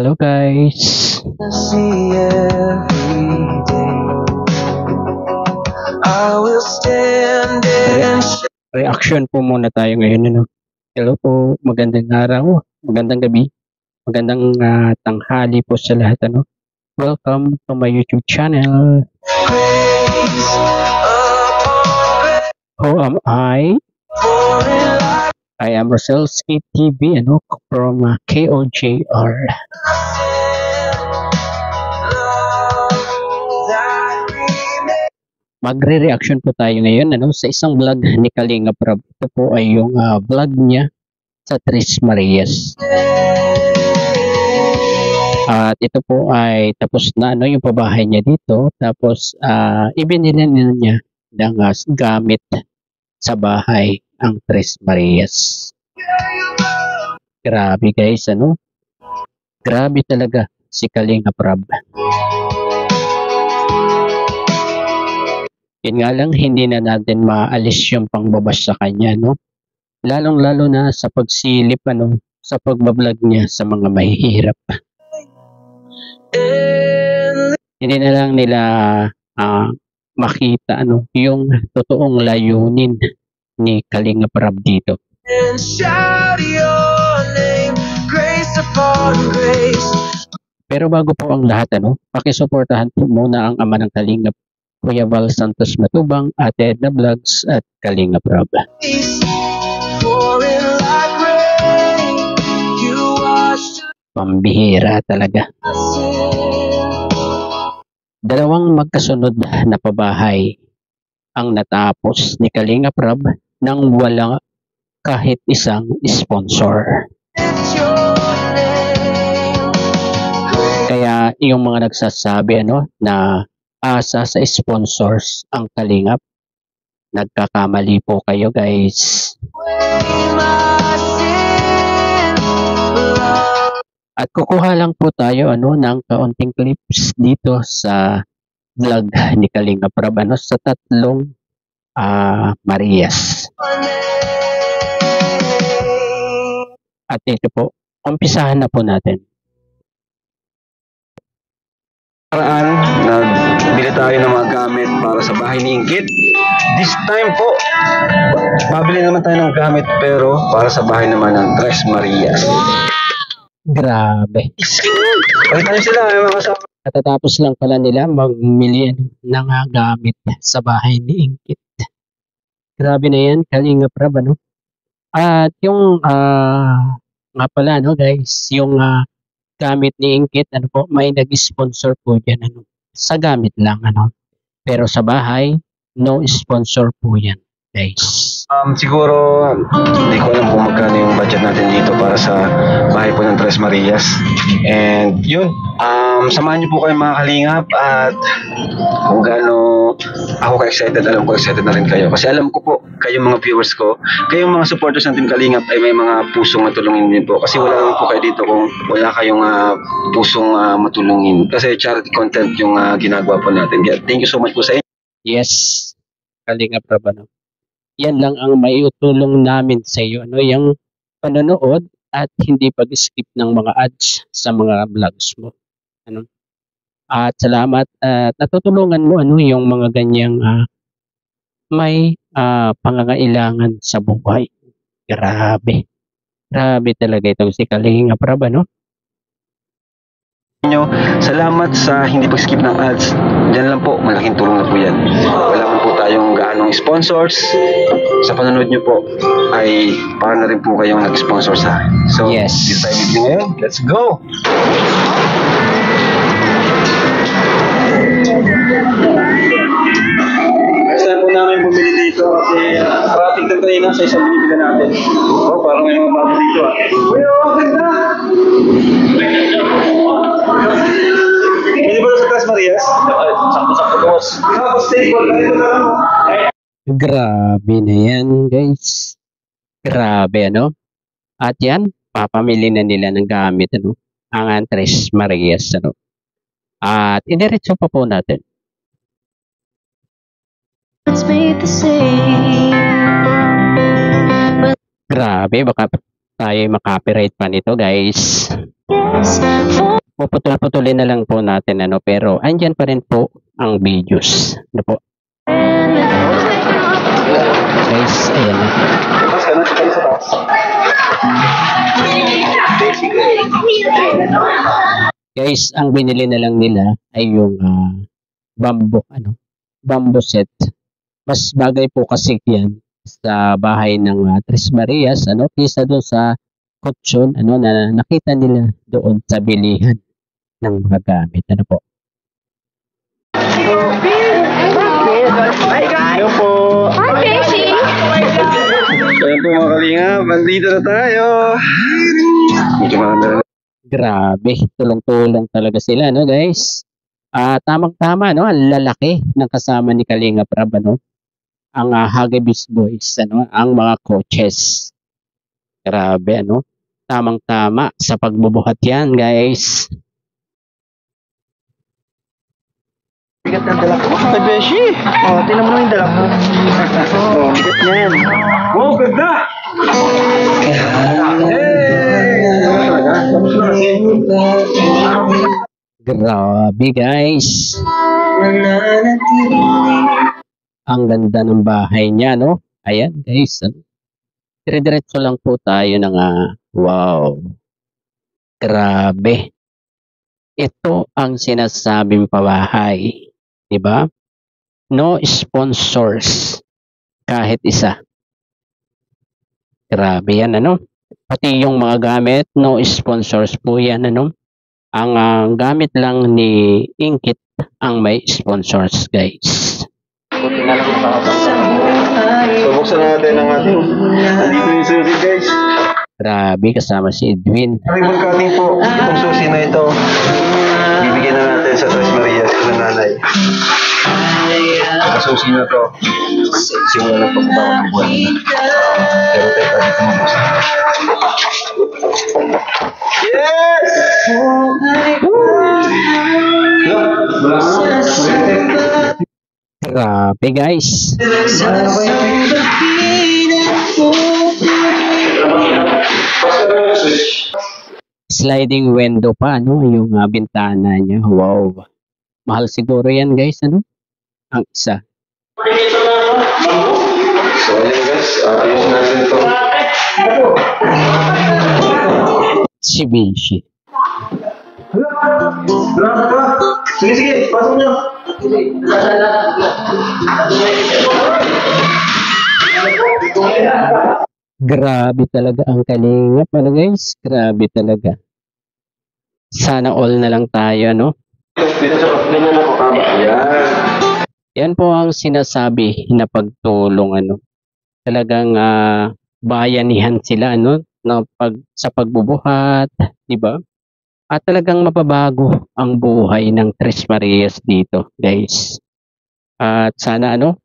Hello guys. Reaction po muna tayo ngayon, ano. Hello po, magandang araw, magandang gabi, magandang tanghali po sa lahat, ano. Welcome to my YouTube channel. Who am I? I am Roselski TV, ano, from KOJR. Magre-reaction po tayo ngayon, ano, sa isang vlog ni Kalinga Prab. Ito po ay yung vlog niya sa Tres Marias. At ito po ay tapos na, ano, yung pabahay niya dito. Tapos ibinili niya ng gamit sa bahay ang Tres Marias. Grabe guys, ano? Grabe talaga si Kalinga Prab. Yun nga lang, hindi na natin maalis yung pangbabash sa kanya, no? Lalong-lalo na sa pagsilip, ano, sa pagbablog niya sa mga mahihirap. Hindi na lang nila makita, ano, yung totoong layunin ni Kalinga Prab dito. Pero bago po ang lahat, ano, pakisuportahan po muna ang ama ng Kalinga, Kuya Val Santos Matubang, Ate Edna Vlogs at Kalinga Prab. Pambihira talaga. Dalawang magkasunod na pabahay ang natapos ni Kalinga Prab nang walang kahit isang sponsor. Kaya yung mga nagsasabi, ano, na asa sa sponsors ang Kalingap, nagkakamali po kayo guys. At kukuha lang po tayo, ano, ng kaunting clips dito sa vlog ni Kalinga Prab, ano, sa tatlong Marias. At ito po, umpisahan na po natin. Nagbili tayo ng mga gamit para sa bahay ni Ingkit. This time po, babili naman tayo ng gamit pero para sa bahay naman ng Tres Marias. Grabe. Pakita nyo sila, mga kasama. Katatapos lang pala nila magmili ng gamit sa bahay ni Ingkit. Grabe na yan, Kalinga Prab, ano? At yung nga pala, no guys, yung gamit ni Ingkit, ano po, may nag-sponsor po dyan, ano, sa gamit lang, ano. Pero sa bahay, no sponsor po yan, guys. Siguro, hindi ko alam kung magkano yung budget natin dito para sa bahay po ng Tres Marias. And yun, samahan niyo po kayo mga Kalingap at kung gaano ako ka-excited, alam ko excited na rin kayo. Kasi alam ko po, kayong mga viewers ko, kayong mga supporters ng Team Kalingap ay may mga pusong matulungin din po. Kasi wala naman po kayo dito kung wala kayong pusong matulungin. Kasi charity content yung ginagawa po natin. Thank you so much po sa inyo. Yes, Kalinga Prab, ano. Yan lang ang maiutulong namin sa iyo, ano, yung panonood at hindi pag-skip ng mga ads sa mga vlogs mo, ano. At salamat at natutulungan mo, ano, yung mga ganyang may pangangailangan sa buhay. Grabe. Grabe talaga itong si Kalinga Prab, ano. Salamat sa hindi pag-skip ng ads. Diyan lang po, malaking tulong na po yan. Wala man po tayong gaanong sponsors. Sa panonood nyo po ay para na rin po kayong nag-sponsor sa akin. So, yes. This time with you ngayon, let's go! Next time po namin bumili dito kasi traffic na tayo na sa isang binibila natin. Oh, parang may mga bago dito Uy, oh, ganda! Pwede ba sa Tres Marias? Sakto-sakto boss. Tapos table, ganito na lang. Grabe na yan, guys. Grabe, ano. At yan, papamili na nila ng gamit, ano, ang Tres Marias, ano. At iniretso pa po natin. Grabe, baka tayo makapiright pa nito, guys. Puputol-putulin na lang po natin, ano, pero andyan pa rin po ang videos. Ano po? Guys, ayan na. Guys, ang binili na lang nila ay yung bamboo set. Mas bagay po kasi yan sa bahay ng Tres Marias, ano, kaysa doon sa kutsyon, ano, na nakita nila doon sa bilihan ng mga gamit. Ano po? Hi guys! Hello po! Hi, Beshi! Ayan po mga kalingap, andito na tayo. Medyo maganda na. Grabe, tulong-tulong talaga sila, no, guys? Tamang-tama, no, ang lalaki ng kasama ni Kalinga Prab, ano, ang Hagibis Boys, ano, ang mga coaches. Grabe, ano, tamang-tama sa pagbubuhat yan, guys. Bigat ng dala ko. Hi, Beshi! Oh, tinan mo naman yung dala ko. Oh, bigat yan. Oh, ganda! Grabe, guys. Ang ganda ng bahay niya, no? Ayan, guys. Dire-diretso lang po tayo ng wow. Grabe. Ito ang sinasabing pabahay. Diba? No sponsors. Kahit isa. Grabe yan, ano? Pati yung mga gamit, no sponsors po yan, ano? Ang gamit lang ni Inkit ang may sponsors, guys. Buti na lang nakakabasa. So, buksan natin ang ating andito yung susi, guys. Grabe, kasama si Edwin. Ribbon cutting po. Itong susi na ito, bibigyan na natin sa Tres Marias ng nanay. Ang susi na to, simula ng pagbawang ng buwan na. Pero tayo dito mabuksan. Yes! Grabe, guys. Sliding window pa, ano, yung bintana niya. Wow. Mahal siguro yan, guys, ano? Ang isa. So, ayan guys, ayos natin ito. Si Bishi. Sige, sige, pasok nyo. Grabe talaga ang kalingap, ano, guys? Grabe talaga. Sana all na lang tayo, ano? Dito sa ganyan na po kami. Ayan. Yan po ang sinasabi na pagtulong, ano. Talagang bayanihan sila, ano, sa pagbubuhat, di ba? At talagang mapabago ang buhay ng Tres Marias dito, guys. At sana, ano,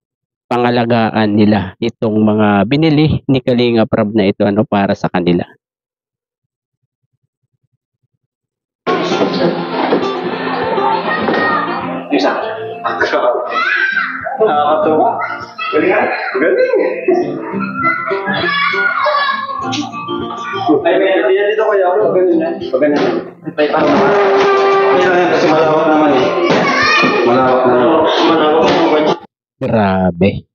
pangalagaan nila itong mga binili ni Kalinga Prab na ito, ano, para sa kanila. Isa. Nakakatawa. Galing. Galing. Ay, may dito kaya ako. Ganun yan. Ganun. Ay, parang Kasi malawak naman eh. Malawak naman. Grabe.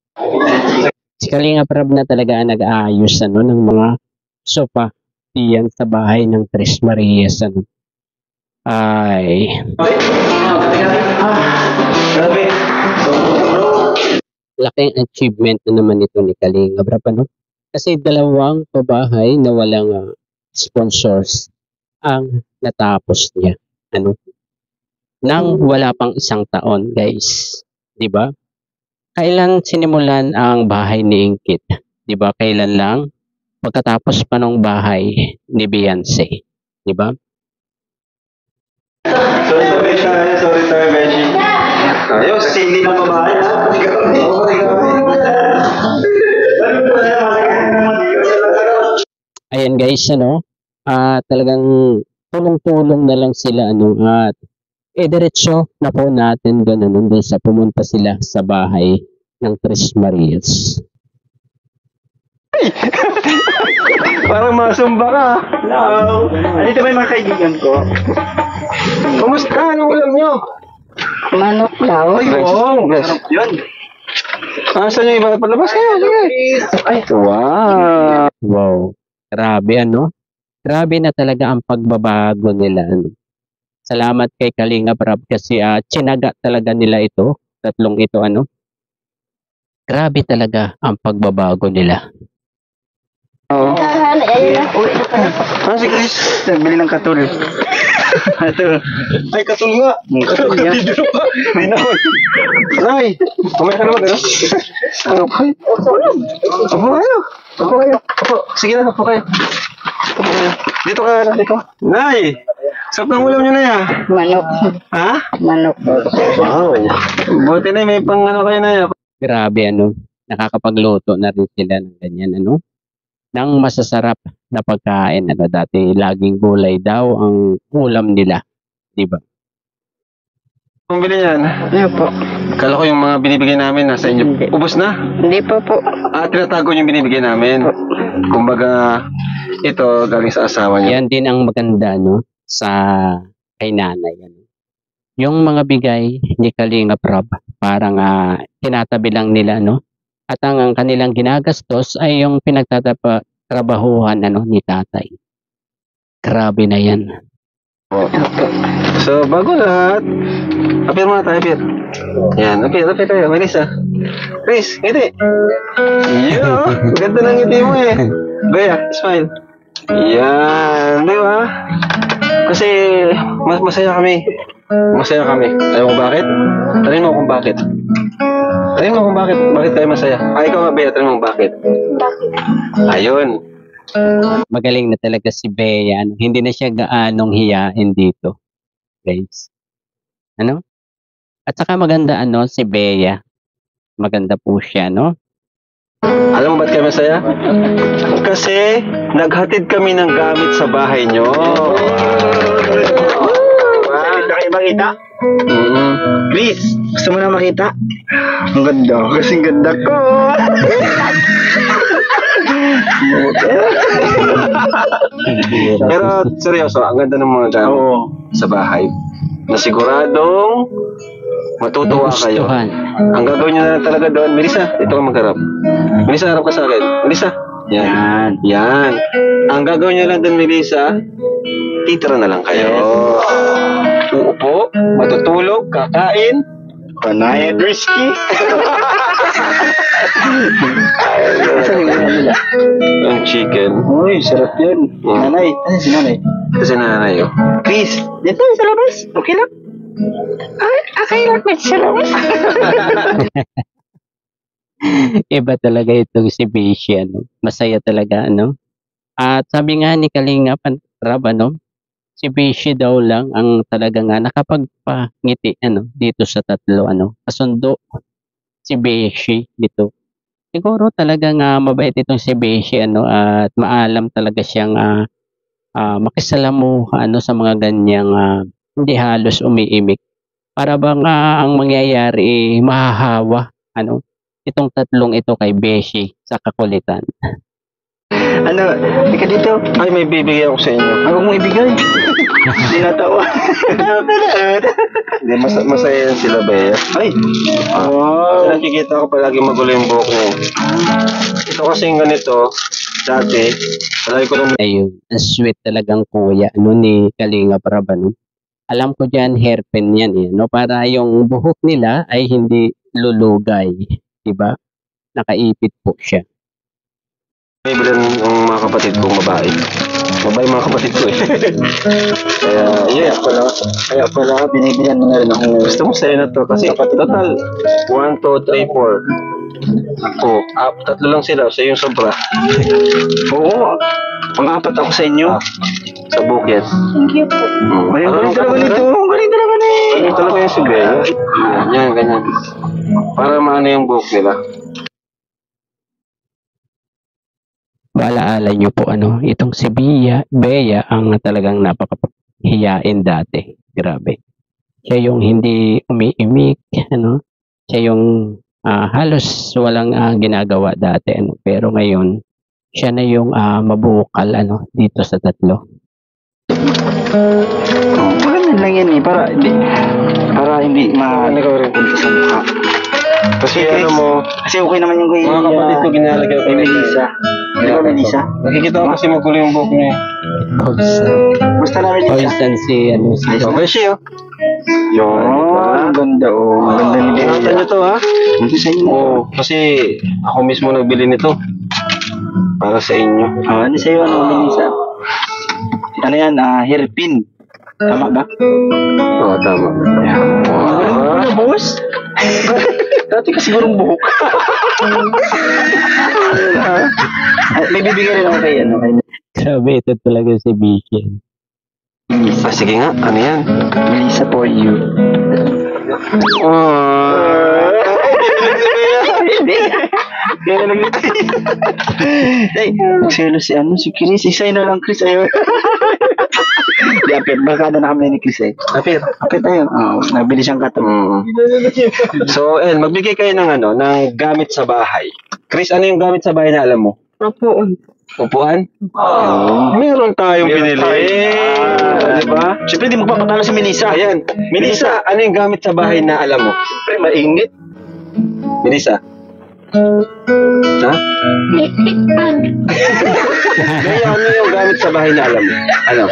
Si Kalinga Prab na talaga ang nag-aayos, ano, ng mga sofa diyan sa bahay ng Tres Marias, ano. Ay, Grabe. laking achievement na naman ito ni Kalinga Prab, ano? Kasi dalawang pabahay na walang sponsors ang natapos niya, ano? Nang wala pang isang taon, guys. 'Di ba? Kailan sinimulan ang bahay ni Inkit? 'Di ba? Kailan lang? Pagkatapos pa ng bahay ni Beyonce, 'di ba? Sorry, Beshi. Sorry, Beshi. Ayos, sili ng babae. Ayan, guys, ano? Talagang tulong-tulong na lang sila, ano, at diretso na po natin doon, ano, doon sa pumunta sila sa bahay ng Tres Marias. Parang masumba ka. Hello. Andito ba yung mga kaibigan ko? Kumusta? Anong ulam nyo? Manok daw. Ay, wow. Yun. Saan yung iba? Palabas kayo. Sige. Ay, wow. Wow. Grabe ano? Grabe na talaga ang pagbabago nila. Ano? Salamat kay Kalinga Prab kasi tsinaga talaga nila ito. Tatlong ito ano. Grabe talaga ang pagbabago nila. Oo. Ayun na. Uwi na pala. Si Chris? Nagbili ng katul. Ito. Ay, katul nga. Katul nga. May naman. Nay, kumain ka naman, ano? Ano kayo? Opo kayo. Opo kayo. Opo. Sige na, opo kayo. Opo kayo. Dito ka, dito. Nay! Sarap ng ulam nyo na yan. Manok. Ha? Manok. Wow. Buti na may pang ano kayo na yan. Grabe ano. Nakakapagluto na rin sila ng ganyan ano. Ng masasarap na pagkain. Ano, dati laging gulay daw ang ulam nila. Diba? Kung bili yan, Ano po? kala ko yung mga binibigay namin nasa inyo. Hindi. Ubus na. Hindi po. Tinatago yung binibigay namin. Kumbaga, ito galing sa asawa niya. Yan din ang maganda no sa kay nanay. Ano. Yung mga bigay ni Kalinga Prab, parang tinatabi lang nila no. At ang kanilang ginagastos ay yung pinagtatrabahuhan ano ni tatay. Grabe na yan. So, bago lahat, apir muna tayo, apir. Yan, apir tayo. Manis Chris, ngiti. Yo, ganda ng ngiti mo eh. Bea, smile. Yan, di ba? Kasi, masaya kami. Masaya kami. Alam mo bakit? Tanong mo kung bakit. Tanong mo kung bakit. Bakit tayo masaya? Ikaw nga, Bea, tanong mo bakit. Ayun. Magaling na talaga si Bea. Ano? Hindi na siya gaanong hiyain dito. Guys. Ano? At saka maganda ano si Bea. Maganda po siya, no? Alam mo ba't kayo masaya? Kasi naghatid kami ng gamit sa bahay nyo. Gusto kayo makita? Please, Gusto mo na makita? Ang ganda. Kasing ganda ko. pero seryoso, ang ganda ng mga gamit Oo. sa bahay. Na siguradong matutuwa kayo. Gustuhan. Ang gagawin nyo na lang talaga doon, Melissa, ito ang magharap. Melissa, harap ka sa akin. Melissa, yan. Yan. Ang gagawin nyo lang doon, Melissa, titira na lang kayo. Uupo, matutulog, kakain. Panayad risky. Ang chicken. Uy, sarap yun. Nanay. Ano si nanay? Kasi nanay, oh. Chris, dito sa labas. Okay lang. Okay lang sa labas. Iba talaga itong si Beshi, ano? Masaya talaga, ano? At sabi nga ni Kalinga Prab, ano? Si Beshi daw lang ang talaga nga nakapagpangiti, ano? Dito sa tatlo, ano? Kasundo si Beshi dito. Siguro talaga nga mabait itong si Beshi, ano? At maalam talaga siyang makisalamuha, ano? Sa mga ganyang hindi halos umiimik. Para bang ang mangyayari mahahawa, ano? Itong tatlong ito kay Beshi sa kakulitan. Ano, ika dito. Ay, may bibigyan ako sa inyo. Ako mong ibigay. Hindi natawa. Hindi, masaya yan sila, Bea. Ay. Wow. Nakikita ko palagi magulo yung buhok niya. Ito kasing ganito, dati, palagi ko lang Ayun, ang sweet talagang kuya, ano, ni Kalinga Prab, ano. Alam ko dyan, hairpin yan, eh, no? Para yung buhok nila ay hindi lulugay, diba? Nakaipit po siya. may bilan ng mga kapatid kong babae. Babae mga kapatid ko eh. Kaya pala, Binibilan mo na rin ako. gusto mo sa'yo na to kasi total 1, 2, 3, 4. Ako, tatlo lang sila, sa yung sobra. Oo. Pang-apat ako sa inyo. Sa bukid. Thank you po. Ay, ang galing talaga nito. Ang galing talaga na eh. Ano talaga yung si Bea? Yan, ganyan. Para maano yung buhok nila. Maalaala niyo po, ano, itong si Bea ang talagang napakahiyain dati. Grabe. Siya yung hindi umiimik, ano, siya yung halos walang ginagawa dati, ano, pero ngayon, Siya na yung mabukal ano dito sa tatlo. Ganun lang yan eh, para hindi ma-punta sa mukha. Kasi ano mo, Kasi okay naman yung kay mga kapatid ko ginalagay ko kay Melissa. Di ba Melissa? Nakikita ko kasi magulo yung buhok niya. Gusto namin Melissa. Poison si ano si Okay siya. Yun, ang ganda oh. Ang ganda ni Ingatan Melissa. nyo to ha. Ito sa inyo. Oo, kasi ako mismo nagbili nito. Para sa inyo. Ano sa'yo, Melissa? Ano yan, hairpin. Tama ba? Oo, tama. Ano, boss? Dati ka sigurong buhok. May bibigyan rin ako kay Grabe, ito talaga si Bishi. Sige nga, ano yan? Melissa for you. Ay, magselo si Chris. Isay na lang, Chris. Ayaw. Yapit, baka na kami ni Chris eh. Apit tayo. Nabili siyang katong. So, magbigay kayo ng gamit sa bahay. Chris, ano yung gamit sa bahay na alam mo? Upuan? Meron tayong binili. Di ba? Siyempre, di magpapatalo si Melissa. Ayan. Melissa, ano yung gamit sa bahay na alam mo? Siyempre, mainit. Melissa? Ha? Gaya, ano yung gamit sa bahay na alam mo? Ano?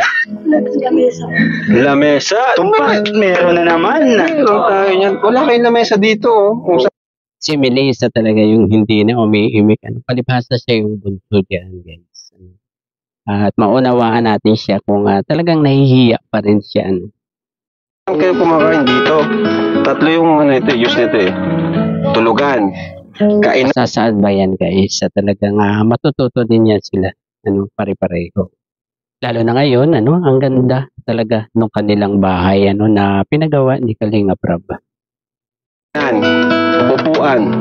Lamesa. Tumpak, meron na naman. Meron tayo yan. Wala kayong lamesa dito. Oh. Si Melissa talaga yung hindi na umiimik. Palibhasa siya yung bunso diyan, guys. At maunawaan natin siya kung talagang nahihiya pa rin siya. Saan kayo kumakain dito? Tatlo yung use nito eh. Tulugan. Kain. Saan ba yan, guys? Talagang matututo din yan sila. Pare-pareho. Lalo na ngayon, ang ganda talaga nung kanilang bahay na pinagawa ni Kalinga Prab. Yan. Upuan.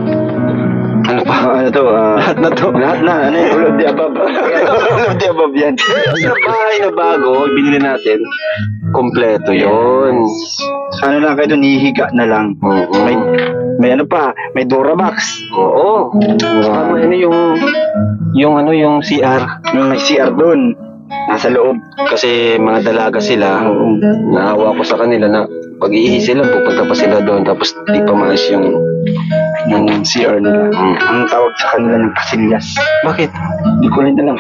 Ano pa? Ano to? Lahat na to. Lahat na. Ano yung ulod di above? Ulod di above yan. Sa bahay na bago, binili natin, kompleto yon. Ano lang kayo doon, hihiga na lang. Oo. May ano pa, may Duramax. Oo. Wow. Ano yung CR. May CR doon. Nasa loob. Kasi mga dalaga sila, naawa ko sa kanila na pag-iihi sila, pupunta pa sila doon, tapos di pa maayos yung CR nila. Ang tawag sa kanila ng kasilyas. Bakit? Hindi ko rin alam.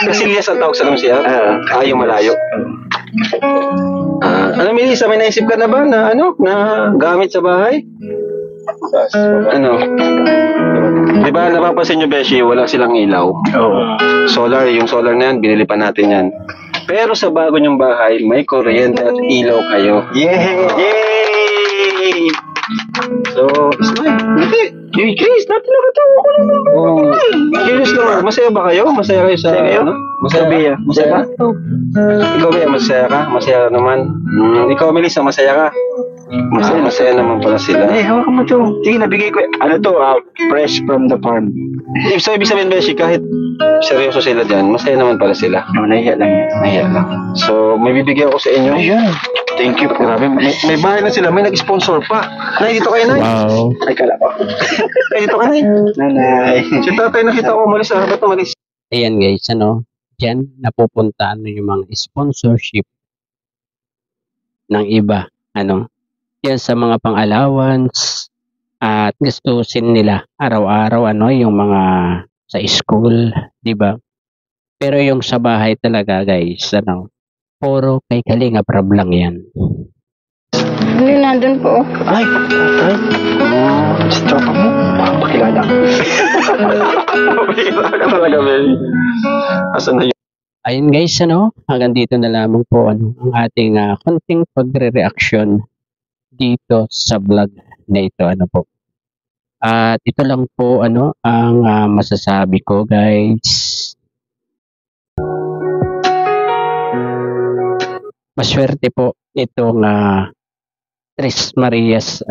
Kasilyas ang tawag sa kanila CR? Yung malayo. Alam mo, Melissa, may naisip ka na ba na gamit sa bahay? Di ba napapansin nyo, Beshi, wala silang ilaw? Oo. Yung solar na yan, binili pa natin yan. Pero sa bago nyong bahay, may kuryente at ilaw kayo. Yay! So, smile. Hindi. Hey, Chris, natin nakatawa ko lang naman. Curious naman, masaya ba kayo? Masaya kayo sa... Masaya kayo? Masaya Bea, masaya ka? Ikaw, Bea, masaya ka? Masaya naman. Ikaw, Melissa, masaya ka? Masaya naman pala sila. Hawakan mo to. Sige, nabigay ko. Ano to? Fresh from the farm. So, ibig sabihin, Beshi, kahit seryoso sila dyan, masaya naman pala sila. Nahiya lang yan. Nahiya lang. So, may bibigyan ko sa inyo. Ayun. Thank you po. Grabe, may bahay na sila, may nag-sponsor pa. Nay, dito kayo, Nay. Wow. Ay, kala ko. Nay, dito ka, Nay. Nanay. Si tatay nakita ko umalis, ba't umalis? Ayan, guys, diyan napupunta yung mga sponsorship ng iba. Yan sa mga pang-allowance at gustusin nila araw-araw yung mga sa school, di ba? Pero yung sa bahay talaga, guys, puro kay Kalinga Prab lang yan. Hindi, nandun po. Ay, tatay. Stop mo. Pakilala. Pakilala ka talaga, baby. Asan na yun? Ayun, guys, hanggang dito na lamang po ang ating konting pagre-reaction dito sa vlog na ito, po. At ito lang po, ang masasabi ko, guys. Maswerte po itong Tres Marias,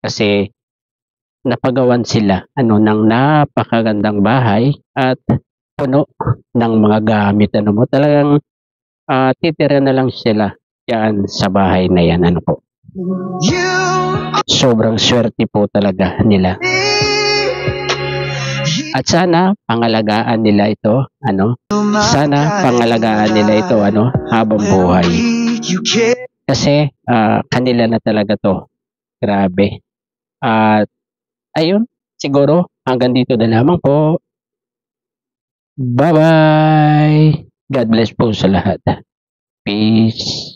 kasi napagawan sila, ng napakagandang bahay at puno ng mga gamit, talagang titira na lang sila yan sa bahay na yan, po. Sobrang swerte po talaga nila. At sana pangalagaan nila ito, sana pangalagaan nila ito, habang buhay. Kasi kanila na talaga to. Grabe. At ayun, siguro hanggang dito na lamang po. Bye-bye. God bless po sa lahat. Peace.